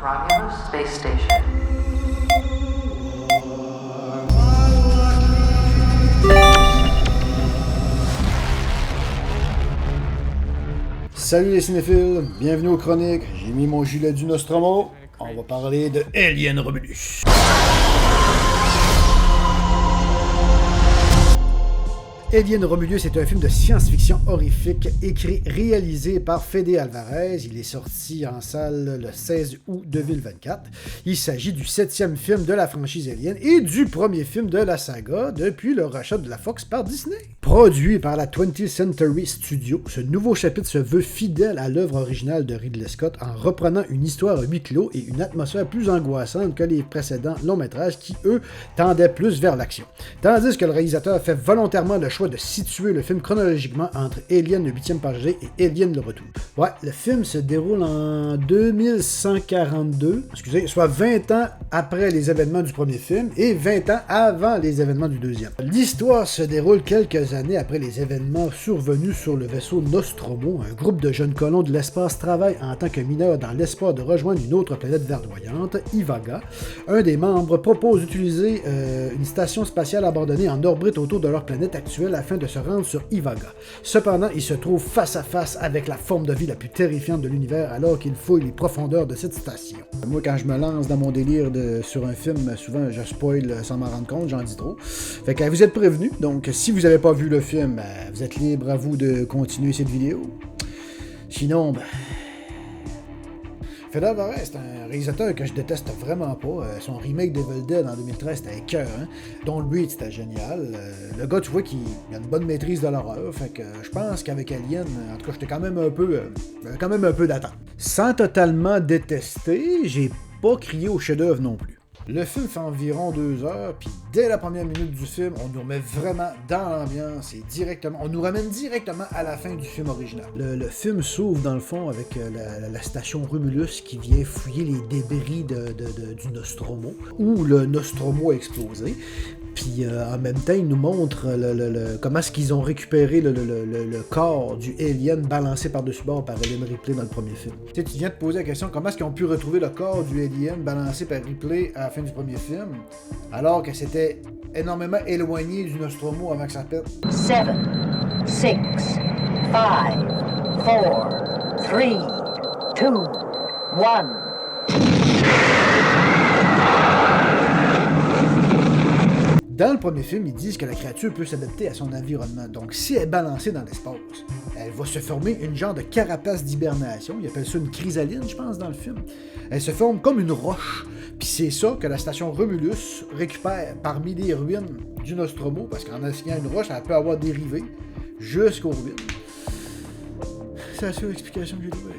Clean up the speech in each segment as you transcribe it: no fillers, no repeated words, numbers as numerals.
Romulus Space Station. Salut les cinéphiles, bienvenue aux chroniques. J'ai mis mon gilet du Nostromo. On va parler de Alien Romulus. Alien Romulus est un film de science-fiction horrifique écrit, réalisé par Fede Alvarez. Il est sorti en salle le 16 août 2024. Il s'agit du 7e film de la franchise Alien et du premier film de la saga depuis le rachat de la Fox par Disney. Produit par la 20th Century Studios, ce nouveau chapitre se veut fidèle à l'œuvre originale de Ridley Scott en reprenant une histoire à huis clos et une atmosphère plus angoissante que les précédents longs métrages qui, eux, tendaient plus vers l'action. Tandis que le réalisateur fait volontairement le choix de situer le film chronologiquement entre Alien le 8e passager et Alien le retour. Ouais, le film se déroule en 2142, soit 20 ans après les événements du premier film et 20 ans avant les événements du deuxième. L'histoire se déroule quelques années après les événements survenus sur le vaisseau Nostromo. Un groupe de jeunes colons de l'espace travaille en tant que mineurs dans l'espoir de rejoindre une autre planète verdoyante, Ivaga. Un des membres propose d'utiliser une station spatiale abandonnée en orbite autour de leur planète actuelle afin de se rendre sur Ivaga. Cependant, ils se trouvent face à face avec la forme de vie la plus terrifiante de l'univers alors qu'ils fouillent les profondeurs de cette station. Moi, quand je me lance dans mon délire sur un film, souvent je spoil sans m'en rendre compte, j'en dis trop. Fait que vous êtes prévenus, donc si vous n'avez pas vu le film, vous êtes libre à vous de continuer cette vidéo. Sinon, Fede Alvarez, c'est un réalisateur que je déteste vraiment pas. Son remake d'Evil Dead en 2013, c'était écœurant. Don't Breathe, c'était génial. Le gars, tu vois qu'il a une bonne maîtrise de l'horreur. Fait que je pense qu'avec Alien, en tout cas, j'étais quand même un peu d'attente. Sans totalement détester, j'ai pas crié au chef-d'œuvre non plus. Le film fait environ 2 heures, puis dès la première minute du film, on nous remet vraiment dans l'ambiance et on nous ramène directement à la fin du film original. Le film s'ouvre dans le fond avec la station Romulus qui vient fouiller les débris du Nostromo, où le Nostromo a explosé. Puis en même temps, il nous montre comment est-ce qu'ils ont récupéré le corps du alien balancé par-dessus bord par Ellen Ripley dans le premier film. Tu sais, tu viens de poser la question, comment est-ce qu'ils ont pu retrouver le corps du alien balancé par Ripley à la fin du premier film, alors que c'était énormément éloigné du Nostromo avant que ça pète. 7, 6, 5, 4, 3, 2, 1. Dans le premier film, ils disent que la créature peut s'adapter à son environnement. Donc, si elle est balancée dans l'espace, elle va se former une genre de carapace d'hibernation. Ils appellent ça une chrysaline, je pense, dans le film. Elle se forme comme une roche. Puis c'est ça que la station Romulus récupère parmi les ruines du Nostromo, parce qu'en assignant une roche, elle peut avoir dérivé jusqu'aux ruines. C'est la seule explication que j'ai trouvée.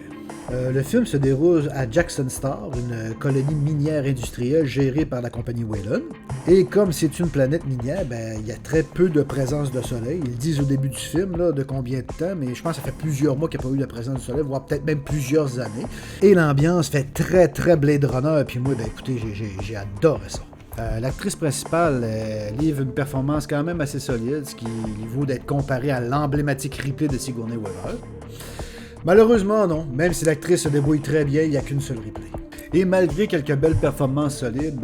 Le film se déroule à Jackson Star, une colonie minière industrielle gérée par la compagnie Weyland. Et comme c'est une planète minière, il y a très peu de présence de soleil. Ils disent au début du film là, de combien de temps, mais je pense que ça fait plusieurs mois qu'il n'y a pas eu de présence du soleil, voire peut-être même plusieurs années. Et l'ambiance fait très très Blade Runner, puis moi, écoutez, j'ai adoré ça. L'actrice principale livre une performance quand même assez solide, ce qui vaut d'être comparé à l'emblématique Ripley de Sigourney Weaver. Malheureusement, non. Même si l'actrice se débrouille très bien, il n'y a qu'une seule replay. Et malgré quelques belles performances solides,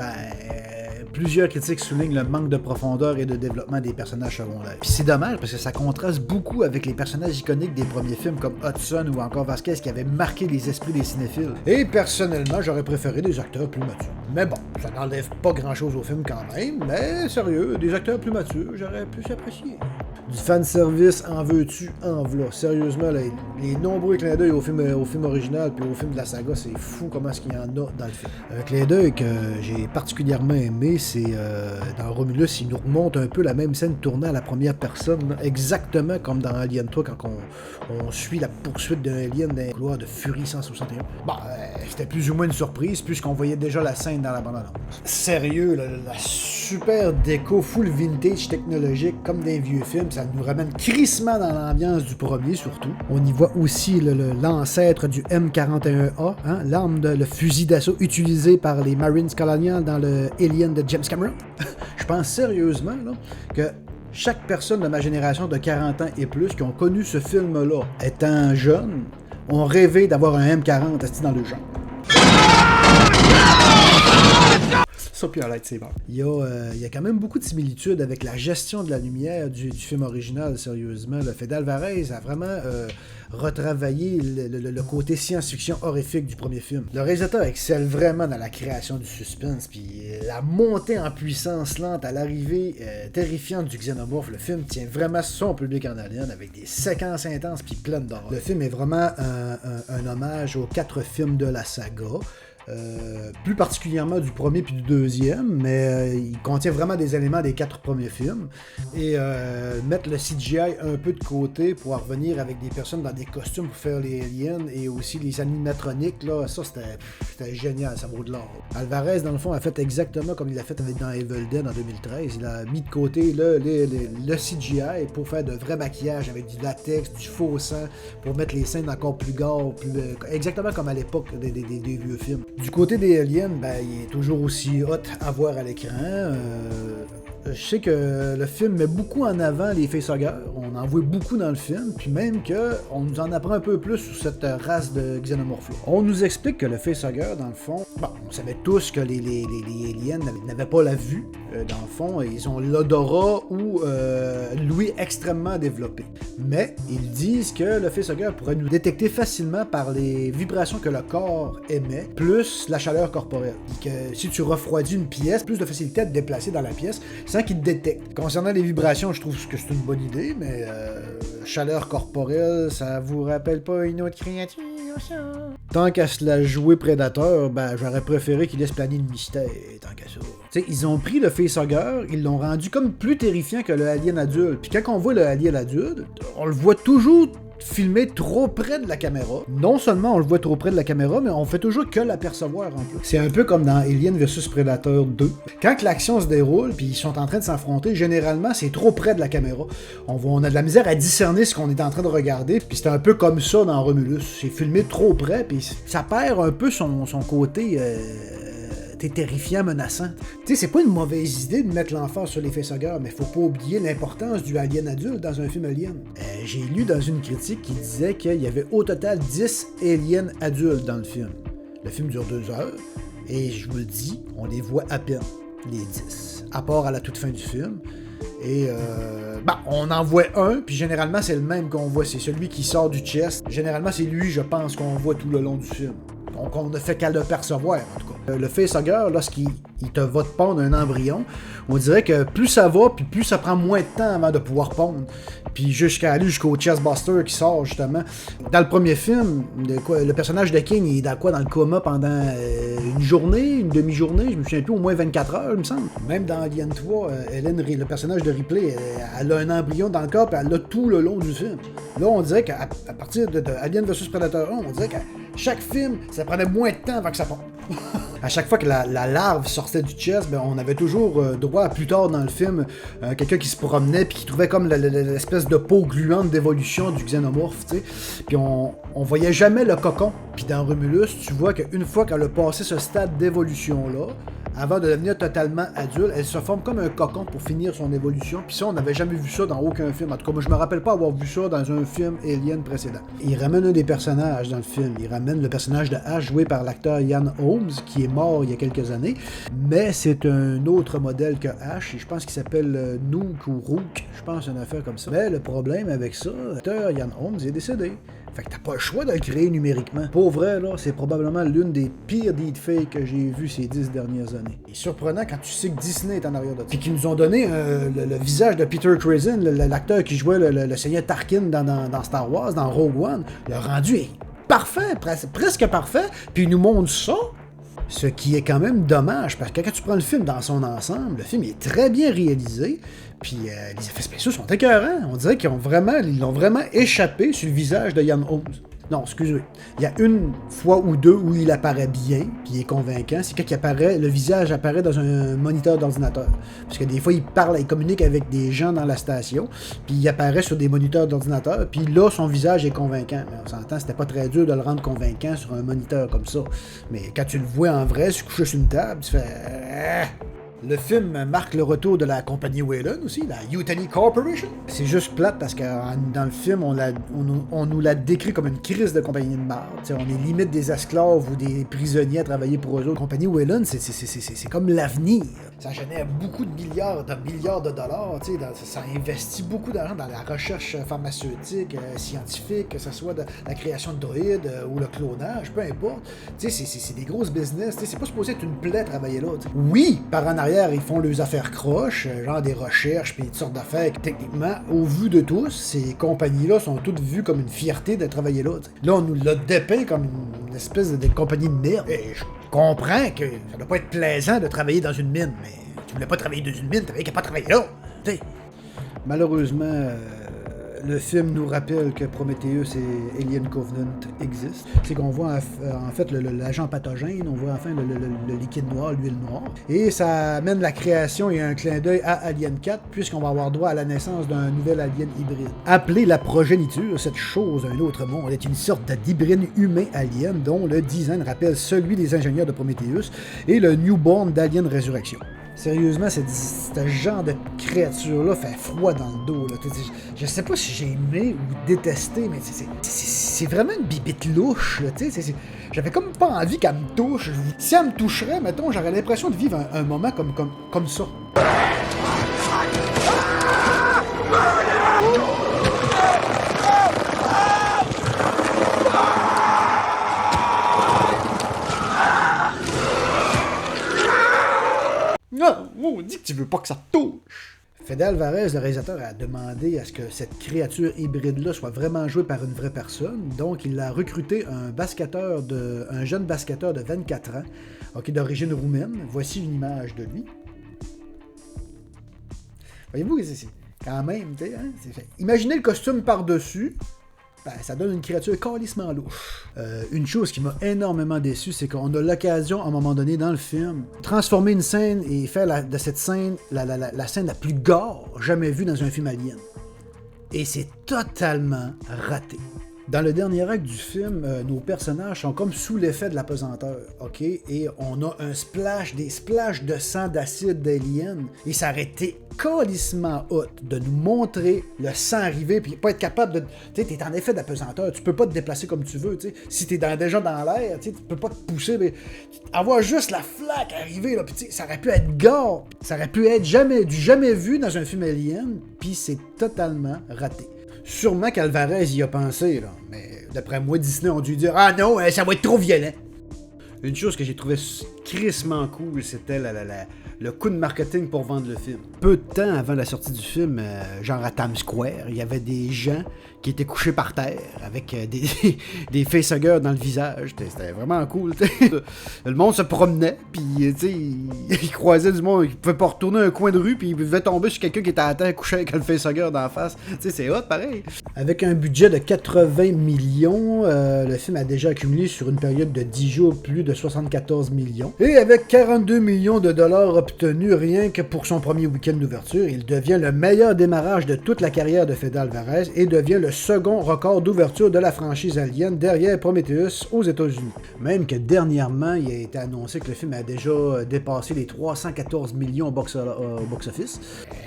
plusieurs critiques soulignent le manque de profondeur et de développement des personnages secondaires. Puis c'est dommage parce que ça contraste beaucoup avec les personnages iconiques des premiers films comme Hudson ou encore Vasquez qui avaient marqué les esprits des cinéphiles. Et personnellement, j'aurais préféré des acteurs plus matures. Mais bon, ça n'enlève pas grand-chose au film quand même, mais sérieux, des acteurs plus matures, j'aurais pu apprécier. Du fanservice, en veux-tu, en v'là. Sérieusement, les nombreux clins d'œil au film original puis au film de la saga, c'est fou comment est-ce qu'il y en a dans le film. Un clin d'œil que j'ai particulièrement aimé, c'est dans Romulus, il nous remonte un peu la même scène tournée à la première personne, exactement comme dans Alien 3 quand on suit la poursuite d'un alien dans un couloir de Fury 161. C'était plus ou moins une surprise puisqu'on voyait déjà la scène dans la bande-annonce. Sérieux, la super déco full vintage technologique comme dans les vieux films, ça nous ramène crissement dans l'ambiance du premier surtout. On y voit aussi l'ancêtre du M41A, l'arme le fusil d'assaut utilisé par les Marines coloniales dans le Alien de James Cameron. Je pense sérieusement là, que chaque personne de ma génération de 40 ans et plus qui ont connu ce film-là, étant jeune, ont rêvé d'avoir un M40 assis dans le genre. ça puis un lightsaber. Il y a quand même beaucoup de similitudes avec la gestion de la lumière du film original, sérieusement. Le Fede Alvarez a vraiment retravaillé le côté science-fiction horrifique du premier film. Le réalisateur excelle vraiment dans la création du suspense, puis la montée en puissance lente à l'arrivée terrifiante du xénomorphe. Le film tient vraiment son public en haleine avec des séquences intenses puis pleines d'horreur. Le film est vraiment un hommage aux 4 films de la saga. Plus particulièrement du premier puis du deuxième, mais il contient vraiment des éléments des 4 premiers films. Et mettre le CGI un peu de côté pour revenir avec des personnes dans des costumes pour faire les aliens et aussi les animatroniques, là, ça c'était génial, ça vaut de l'or. Alvarez, dans le fond, a fait exactement comme il l'a fait dans Evil Dead en 2013. Il a mis de côté le CGI pour faire de vrais maquillages avec du latex, du faux sang, pour mettre les scènes encore plus gore, exactement comme à l'époque des vieux films. Du côté des aliens, il est toujours aussi hot à voir à l'écran. Je sais que le film met beaucoup en avant les facehuggers. On en voit beaucoup dans le film, puis même qu'on nous en apprend un peu plus sur cette race de xénomorphes. On nous explique que le facehugger, dans le fond, on savait tous que les aliens n'avaient pas la vue, dans le fond, et ils ont l'odorat ou l'ouïe extrêmement développé. Mais ils disent que le facehugger pourrait nous détecter facilement par les vibrations que le corps émet, plus la chaleur corporelle. Et que si tu refroidis une pièce, plus de facilité à te déplacer dans la pièce sans qu'il te détecte. Concernant les vibrations, je trouve que c'est une bonne idée, mais chaleur corporelle, ça vous rappelle pas une autre créature, ça? Tant qu'à se la jouer prédateur, j'aurais préféré qu'il laisse planer le mystère, tant qu'à ça. T'sais, ils ont pris le facehugger, ils l'ont rendu comme plus terrifiant que le alien adulte. Puis quand on voit le alien adulte, on le voit toujours filmé trop près de la caméra. Non seulement on le voit trop près de la caméra, mais on fait toujours que l'apercevoir en plus. C'est un peu comme dans Alien vs Predator 2. Quand l'action se déroule, puis ils sont en train de s'affronter, généralement c'est trop près de la caméra. On a de la misère à discerner ce qu'on est en train de regarder, puis c'est un peu comme ça dans Romulus. C'est filmé trop près, puis ça perd un peu son côté... terrifiant, menaçant. Tu sais, c'est pas une mauvaise idée de mettre l'emphase sur les facehuggers, mais faut pas oublier l'importance du alien adulte dans un film alien. J'ai lu dans une critique qui disait qu'il y avait au total 10 aliens adultes dans le film. Le film dure 2 heures, et je vous le dis, on les voit à peine, les 10, à part à la toute fin du film. Et on en voit un, puis généralement c'est le même qu'on voit, c'est celui qui sort du chest. Généralement c'est lui, je pense, qu'on voit tout le long du film. Donc on ne fait qu'à le percevoir, en tout cas. Le facehugger, lorsqu'il te va te pondre un embryon, on dirait que plus ça va, puis plus ça prend moins de temps avant de pouvoir pondre. Puis jusqu'à aller jusqu'au chestbuster qui sort, justement. Dans le premier film, le personnage de King, il est dans le coma pendant une journée, une demi-journée, je me souviens plus, au moins 24 heures, il me semble. Même dans Alien 3, le personnage de Ripley, elle a un embryon dans le corps, puis elle l'a tout le long du film. Là, on dirait qu'à partir de Alien vs Predator 1, on dirait qu'à chaque film, ça prenait moins de temps avant que ça pompe. À chaque fois que la larve sortait du chest, on avait toujours droit à plus tard dans le film quelqu'un qui se promenait puis qui trouvait comme l'espèce de peau gluante d'évolution du xénomorphe, tu sais. Puis on voyait jamais le cocon. Puis dans Romulus, tu vois qu'une fois qu'elle a passé ce stade d'évolution-là, avant de devenir totalement adulte, elle se forme comme un cocon pour finir son évolution. Puis ça, on n'avait jamais vu ça dans aucun film. En tout cas, moi, je me rappelle pas avoir vu ça dans un film Alien précédent. Il ramène un des personnages dans le film. Il ramène le personnage de Ash, joué par l'acteur Ian Holmes, qui est mort il y a quelques années. Mais c'est un autre modèle que Ash. Et je pense qu'il s'appelle Nook ou Rook. Je pense une affaire comme ça. Mais le problème avec ça, l'acteur Ian Holmes est décédé. Fait que t'as pas le choix de le créer numériquement. Pour vrai, là, c'est probablement l'une des pires deepfakes que j'ai vues ces 10 dernières années. Et surprenant quand tu sais que Disney est en arrière de ça. Puis qu'ils nous ont donné le visage de Peter Cushing, l'acteur qui jouait le seigneur Tarkin dans Star Wars, dans Rogue One. Le rendu est parfait, presque parfait. Puis ils nous montrent ça. Ce qui est quand même dommage, parce que quand tu prends le film dans son ensemble, le film est très bien réalisé, puis les effets spéciaux sont écœurants. On dirait qu'ils l'ont vraiment échappé sur le visage de Ian Holmes. Non, excusez. Il y a une fois ou deux où il apparaît bien, puis il est convaincant. C'est quand le visage apparaît dans un moniteur d'ordinateur. Parce que des fois, il communique avec des gens dans la station, puis il apparaît sur des moniteurs d'ordinateur, puis là, son visage est convaincant. Mais on s'entend, c'était pas très dur de le rendre convaincant sur un moniteur comme ça. Mais quand tu le vois en vrai, se coucher sur une table, tu fais... Le film marque le retour de la compagnie Weyland aussi, la Yutani Corporation. C'est juste plate parce que dans le film, on nous l'a décrit comme une crise de compagnie de marde. On est limite des esclaves ou des prisonniers à travailler pour eux autres. La compagnie Weyland, c'est comme l'avenir. Ça génère beaucoup de milliards de dollars. Ça investit beaucoup d'argent dans la recherche pharmaceutique, scientifique, que ce soit de la création de droïdes ou le clonage, peu importe. C'est des grosses business. C'est pas supposé être une plaie travailler là. Oui, par en arrière, ils font leurs affaires croches, genre des recherches, puis toutes sortes d'affaires. Techniquement, au vu de tous, ces compagnies-là sont toutes vues comme une fierté de travailler là. Là, on nous l'a dépeint comme une espèce de compagnie de merde. Et je comprends que ça doit pas être plaisant de travailler dans une mine, mais tu voulais pas travailler dans une mine, t'avais qu'à pas travailler là. T'sais. Malheureusement, le film nous rappelle que Prometheus et Alien Covenant existent. C'est qu'on voit en fait l'agent pathogène, on voit enfin le liquide noir, l'huile noire. Et ça amène la création et un clin d'œil à Alien 4, puisqu'on va avoir droit à la naissance d'un nouvel alien hybride. Appelé la progéniture, cette chose d'un autre monde est une sorte d'hybride humain-alien dont le design rappelle celui des ingénieurs de Prometheus et le newborn d'Alien Résurrection. Sérieusement, ce genre de créature-là fait froid dans le dos. Là. Je sais pas si j'ai aimé ou détesté, mais c'est vraiment une bibite louche. Là, j'avais comme pas envie qu'elle me touche. Si elle me toucherait, mettons, j'aurais l'impression de vivre un moment comme ça. Non, on dit que tu veux pas que ça te touche. Fede Alvarez, le réalisateur, a demandé à ce que cette créature hybride-là soit vraiment jouée par une vraie personne. Donc, il a recruté un jeune basketteur de 24 ans, d'origine roumaine. Voici une image de lui. Voyez-vous, c'est quand même, tu sais, hein, imaginez le costume par-dessus. Ben, ça donne une créature calissement louche. Une chose qui m'a énormément déçu, c'est qu'on a l'occasion, à un moment donné, dans le film, transformer une scène et faire de cette scène la scène la plus gore jamais vue dans un film alien. Et c'est totalement raté. Dans le dernier acte du film, nos personnages sont comme sous l'effet de la pesanteur, ok? Et on a des splashs de sang d'acide d'alien. Et ça aurait été calissement hot de nous montrer le sang arriver, puis pas être capable de... Tu sais, t'es en effet de la pesanteur, tu peux pas te déplacer comme tu veux, tu sais. Si t'es déjà dans l'air, tu peux pas te pousser, mais avoir juste la flaque arriver, là, puis tu sais, ça aurait pu être gore. Ça aurait pu être jamais vu dans un film alien, puis c'est totalement raté. Sûrement qu'Alvarez y a pensé, là. Mais d'après moi, Disney ont dû dire « Ah non, ça va être trop violent ». Une chose que j'ai trouvé crissement cool, c'était le coup de marketing pour vendre le film. Peu de temps avant la sortie du film, genre à Times Square, il y avait des gens qui étaient couchés par terre avec des facehuggers dans le visage. C'était vraiment cool. Le monde se promenait, puis il croisait du monde, il pouvait pas retourner un coin de rue, puis il pouvait tomber sur quelqu'un qui était à terre couché avec un facehugger dans la face. C'est hot, pareil. Avec un budget de 80 millions, le film a déjà accumulé sur une période de 10 jours plus de 74 millions. Et avec 42 millions de dollars obtenus rien que pour son premier week-end d'ouverture, il devient le meilleur démarrage de toute la carrière de Fede Alvarez et devient le second record d'ouverture de la franchise Alien derrière Prometheus aux États-Unis. Même que dernièrement, il a été annoncé que le film a déjà dépassé les 314 millions au box-office.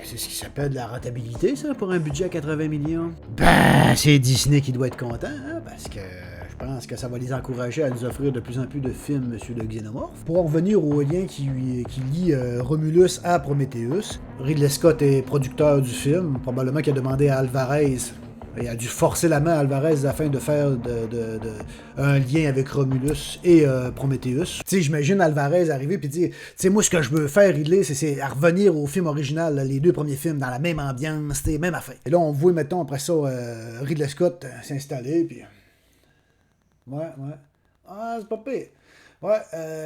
C'est ce qui s'appelle de la rentabilité, ça, pour un budget à 80 millions. Ben, c'est Disney qui doit être content, hein, parce que... Je pense que ça va les encourager à nous offrir de plus en plus de films sur le xénomorphe. Pour en revenir au lien qui lie Romulus à Prometheus, Ridley Scott est producteur du film, probablement qu'il a demandé à Alvarez, il a dû forcer la main à Alvarez afin de faire un lien avec Romulus et Prometheus. Tu sais, j'imagine Alvarez arriver et dire, tu sais, moi ce que je veux faire, Ridley, c'est revenir au film original, là, les deux premiers films, dans la même ambiance, même affaire. Et là, on voit, mettons, après ça, Ridley Scott s'installer, puis... Ouais. Ah, c'est pas pire. Ouais,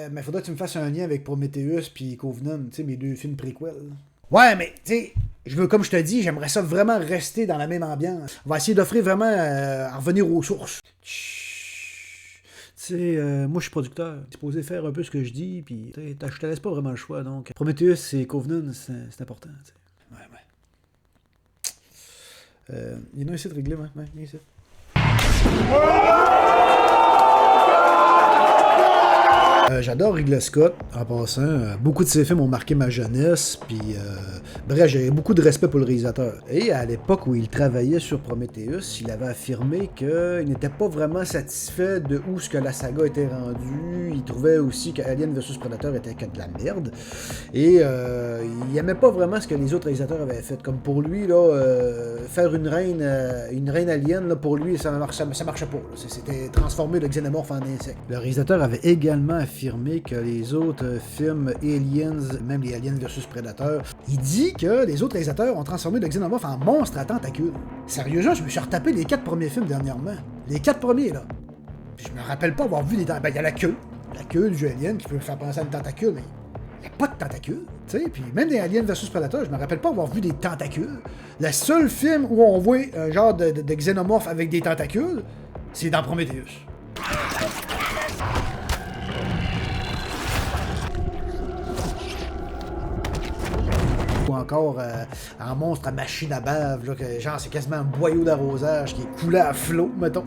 mais faudrait que tu me fasses un lien avec Prometheus puis Covenant, tu sais, mes deux films préquels. Ouais, mais, tu sais, comme je te dis, j'aimerais ça vraiment rester dans la même ambiance. On va essayer d'offrir vraiment à revenir aux sources. Tu sais, moi, je suis producteur. Je suis supposé faire un peu ce que je dis, puis je te laisse pas vraiment le choix, donc. Prometheus et Covenant, c'est important, tu sais. Ouais. Il y en a un site réglé, ouais, il y a un site. J'adore Ridley Scott, en passant. Beaucoup de ses films ont marqué ma jeunesse, puis bref, j'ai beaucoup de respect pour le réalisateur. Et à l'époque où il travaillait sur Prometheus, il avait affirmé qu'il n'était pas vraiment satisfait de où ce que la saga était rendue. Il trouvait aussi que Alien vs Predator était que de la merde. Et il aimait pas vraiment ce que les autres réalisateurs avaient fait. Comme pour lui, là, faire une reine alien, là, pour lui, ça marchait pas. Là. C'était transformer le xénomorphe en insecte. Le réalisateur avait également affirmé que les autres films Aliens, même les Aliens vs Predator, il dit que les autres réalisateurs ont transformé le xénomorphe en monstre à tentacules. Sérieusement, je me suis retapé les 4 premiers films dernièrement. Les 4 premiers, là. Puis je me rappelle pas avoir vu des... Ben, il y a la queue. La queue du alien qui peut faire penser à une tentacule, mais il n'y a pas de tentacules. Tu sais, puis même des Aliens vs Predator, je me rappelle pas avoir vu des tentacules. Le seul film où on voit un genre de xénomorphe avec des tentacules, c'est dans Prometheus. Ou encore un monstre à machine à bave, là, que, genre c'est quasiment un boyau d'arrosage qui est coulé à flot, mettons.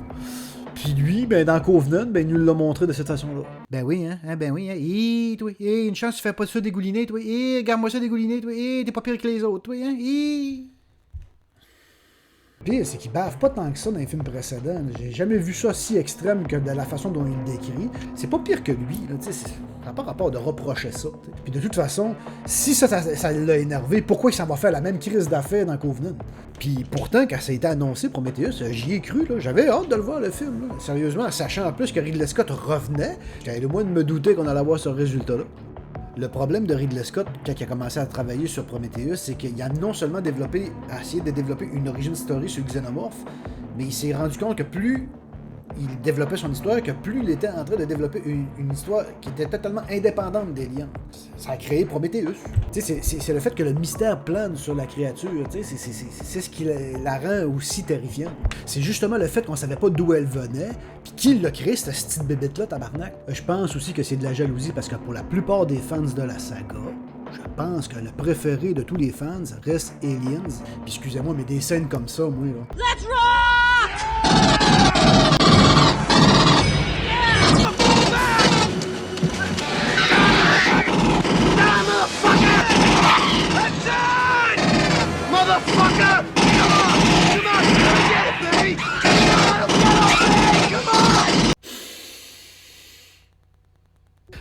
Puis lui, ben dans Covenant, ben il nous l'a montré de cette façon-là. Ben oui, hein, ben oui, hein. Toi, une chance tu fais pas ça dégouliner, toi. Regarde-moi ça dégouliner, toi. T'es pas pire que les autres, toi, hein. Pire, c'est qu'il bave pas tant que ça dans les films précédents. J'ai jamais vu ça si extrême que de la façon dont il le décrit. C'est pas pire que lui, là, tu sais. Ça n'a pas rapport de reprocher ça. T'sais. Puis de toute façon, si ça l'a énervé, pourquoi il s'en va faire la même crise d'affaires dans Covenant? Puis pourtant, quand ça a été annoncé, Prometheus, j'y ai cru, là. J'avais hâte de le voir, le film, là. Sérieusement, sachant en plus que Ridley Scott revenait, j'avais le moins de me douter qu'on allait avoir ce résultat-là. Le problème de Ridley Scott, quand il a commencé à travailler sur Prometheus, c'est qu'il a non seulement essayé de développer une origin story sur le xénomorphe, mais il s'est rendu compte que plus il développait son histoire, que plus il était en train de développer une histoire qui était totalement indépendante d'Alien. Ça a créé Prometheus. C'est le fait que le mystère plane sur la créature, c'est ce qui la rend aussi terrifiante. C'est justement le fait qu'on savait pas d'où elle venait, puis qui l'a créé, cette petite bébête-là, tabarnak. Je pense aussi que c'est de la jalousie, parce que pour la plupart des fans de la saga, je pense que le préféré de tous les fans reste Aliens. Puis excusez-moi, mais des scènes comme ça, moi, là... Let's rock!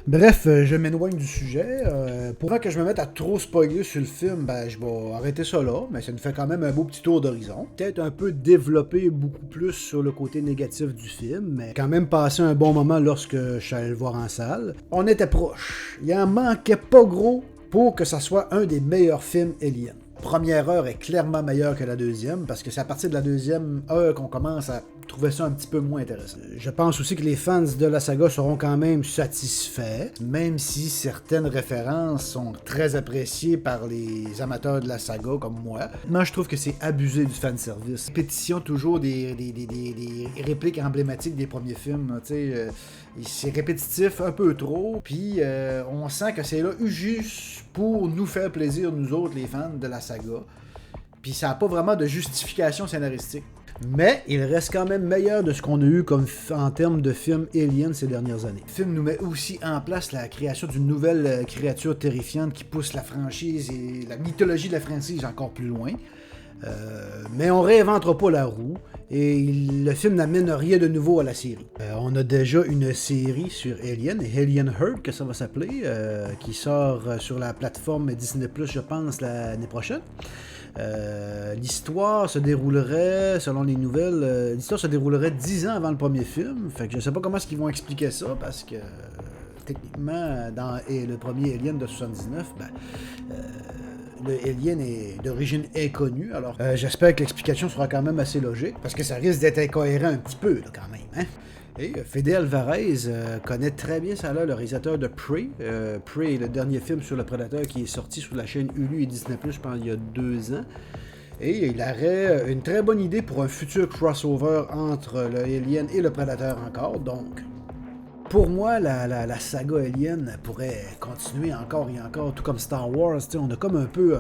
Bref, je m'éloigne du sujet. Pour que je me mette à trop spoiler sur le film, ben je vais arrêter ça là, mais ça nous fait quand même un beau petit tour d'horizon. Peut-être un peu développer beaucoup plus sur le côté négatif du film, mais quand même passer un bon moment lorsque je suis allé le voir en salle. On était proche. Il en manquait pas gros pour que ça soit un des meilleurs films Alien. Première heure est clairement meilleure que la deuxième, parce que c'est à partir de la deuxième heure qu'on commence à trouver ça un petit peu moins intéressant. Je pense aussi que les fans de la saga seront quand même satisfaits, même si certaines références sont très appréciées par les amateurs de la saga, comme moi. Moi, je trouve que c'est abusé du fanservice. Répétition toujours des répliques emblématiques des premiers films, tu sais... c'est répétitif un peu trop, puis on sent que c'est là juste pour nous faire plaisir, nous autres, les fans de la saga. Puis ça n'a pas vraiment de justification scénaristique. Mais il reste quand même meilleur de ce qu'on a eu comme en termes de films Alien ces dernières années. Le film nous met aussi en place la création d'une nouvelle créature terrifiante qui pousse la franchise et la mythologie de la franchise encore plus loin. Mais on réinventera pas la roue et le film n'amène rien de nouveau à la série. On a déjà une série sur Alien, Alien Herd que ça va s'appeler, qui sort sur la plateforme Disney+, je pense, l'année prochaine. L'histoire se déroulerait, selon les nouvelles, 10 ans avant le premier film. Fait que je sais pas comment est-ce qu'ils vont expliquer ça, parce que techniquement, dans le premier Alien de 79, le Alien est d'origine inconnue, alors j'espère que l'explication sera quand même assez logique, parce que ça risque d'être incohérent un petit peu, là, quand même, hein? Et Fede Alvarez connaît très bien ça là, le réalisateur de Prey. Prey est le dernier film sur le Prédateur qui est sorti sur la chaîne Hulu et Disney+, je pense, il y a 2 ans. Et il aurait une très bonne idée pour un futur crossover entre le Alien et le Prédateur encore, donc... Pour moi, la saga Alien pourrait continuer encore et encore, tout comme Star Wars. On a comme un peu...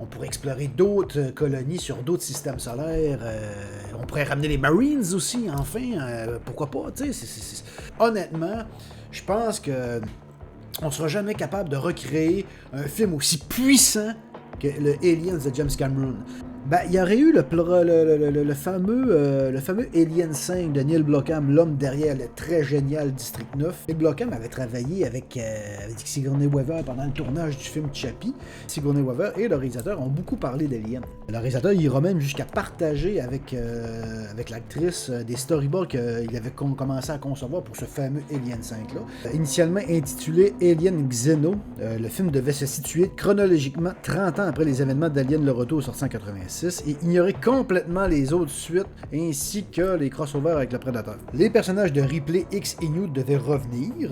on pourrait explorer d'autres colonies sur d'autres systèmes solaires. On pourrait ramener les Marines aussi, enfin. Pourquoi pas, tu sais. Honnêtement, Je pense que on ne sera jamais capable de recréer un film aussi puissant que le Aliens de James Cameron. Ben, il y aurait eu le fameux Alien 5 de Neil Blomkamp, l'homme derrière le très génial District 9. Neil Blomkamp avait travaillé avec Sigourney Weaver pendant le tournage du film Chappie. Sigourney Weaver et le réalisateur ont beaucoup parlé d'Alien. Le réalisateur ira même jusqu'à partager avec l'actrice des storyboards qu'il avait commencé à concevoir pour ce fameux Alien 5-là. Initialement intitulé Alien Xeno, le film devait se situer chronologiquement 30 ans après les événements d'Alien le Retour sorti en 86 et ignorer complètement les autres suites ainsi que les crossovers avec le Predator. Les personnages de Ripley, X et Newt devaient revenir.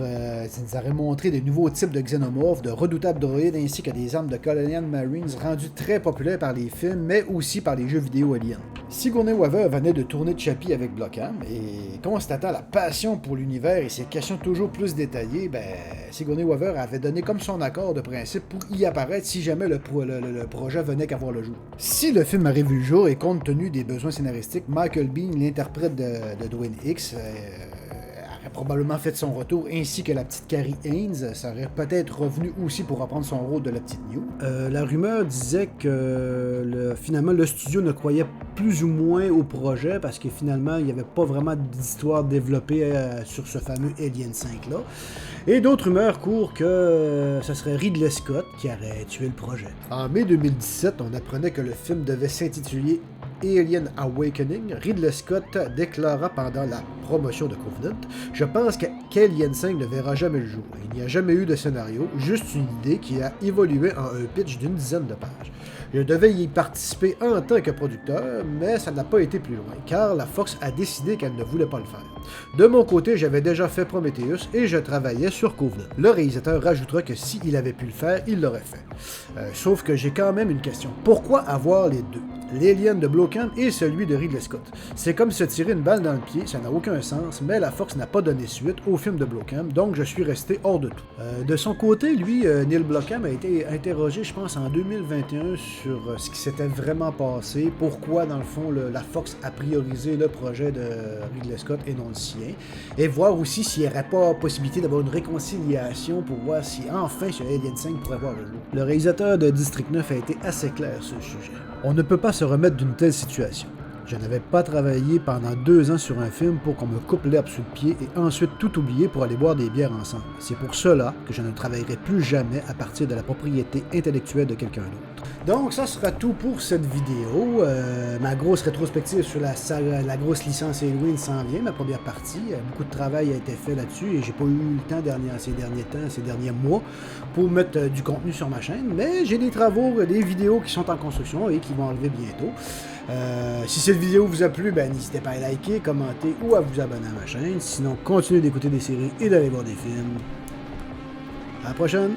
Ça nous aurait montré de nouveaux types de xénomorphes, de redoutables droïdes ainsi que des armes de Colonial Marines rendues très populaires par les films mais aussi par les jeux vidéo Alien. Sigourney Weaver venait de tourner Chappie avec Blomkamp et constatant la passion pour l'univers et ses questions toujours plus détaillées, Sigourney Weaver avait donné comme son accord de principe pour y apparaître si jamais le projet venait qu'à voir le jour. Si le film arrive le jour et compte tenu des besoins scénaristiques, Michael Biehn, l'interprète de Dwayne Hicks, aurait probablement fait son retour, ainsi que la petite Carrie Haynes, ça aurait peut-être revenu aussi pour reprendre son rôle de la petite New. La rumeur disait que finalement le studio ne croyait plus ou moins au projet parce que finalement il n'y avait pas vraiment d'histoire développée sur ce fameux Alien 5-là. Et d'autres rumeurs courent que ce serait Ridley Scott qui aurait tué le projet. En mai 2017, on apprenait que le film devait s'intituler Alien Awakening. Ridley Scott déclara pendant la promotion de Covenant: « Je pense qu'Alien 5 ne verra jamais le jour. Il n'y a jamais eu de scénario, juste une idée qui a évolué en un pitch d'une dizaine de pages. Je devais y participer en tant que producteur, mais ça n'a pas été plus loin, car la Fox a décidé qu'elle ne voulait pas le faire. De mon côté, j'avais déjà fait Prometheus et je travaillais sur Covenant. Le réalisateur rajoutera que s'il avait pu le faire, il l'aurait fait. Sauf que j'ai quand même une question. Pourquoi avoir les deux? L'Alien de Blomkamp et celui de Ridley Scott. C'est comme se tirer une balle dans le pied, ça n'a aucun sens, mais la Fox n'a pas donné suite au film de Blomkamp, donc je suis resté hors de tout. De son côté, lui, Neil Blomkamp a été interrogé, je pense, en 2021 sur ce qui s'était vraiment passé, pourquoi, dans le fond, la Fox a priorisé le projet de Ridley Scott et non le sien, et voir aussi s'il n'y aurait pas possibilité d'avoir une réconciliation pour voir si, enfin, ce Alien 5 pourrait voir le jour. Le réalisateur de District 9 a été assez clair sur le sujet. On ne peut pas se remettre d'une telle situation. Je n'avais pas travaillé pendant 2 ans sur un film pour qu'on me coupe l'herbe sous le pied et ensuite tout oublier pour aller boire des bières ensemble. C'est pour cela que je ne travaillerai plus jamais à partir de la propriété intellectuelle de quelqu'un d'autre. Donc ça sera tout pour cette vidéo. Ma grosse rétrospective sur la grosse licence Halloween s'en vient, ma première partie. Beaucoup de travail a été fait là-dessus et j'ai pas eu le temps ces derniers mois pour mettre du contenu sur ma chaîne, mais j'ai des travaux, des vidéos qui sont en construction et qui vont arriver bientôt. Si cette vidéo vous a plu, n'hésitez pas à liker, commenter ou à vous abonner à ma chaîne. Sinon, continuez d'écouter des séries et d'aller voir des films. À la prochaine!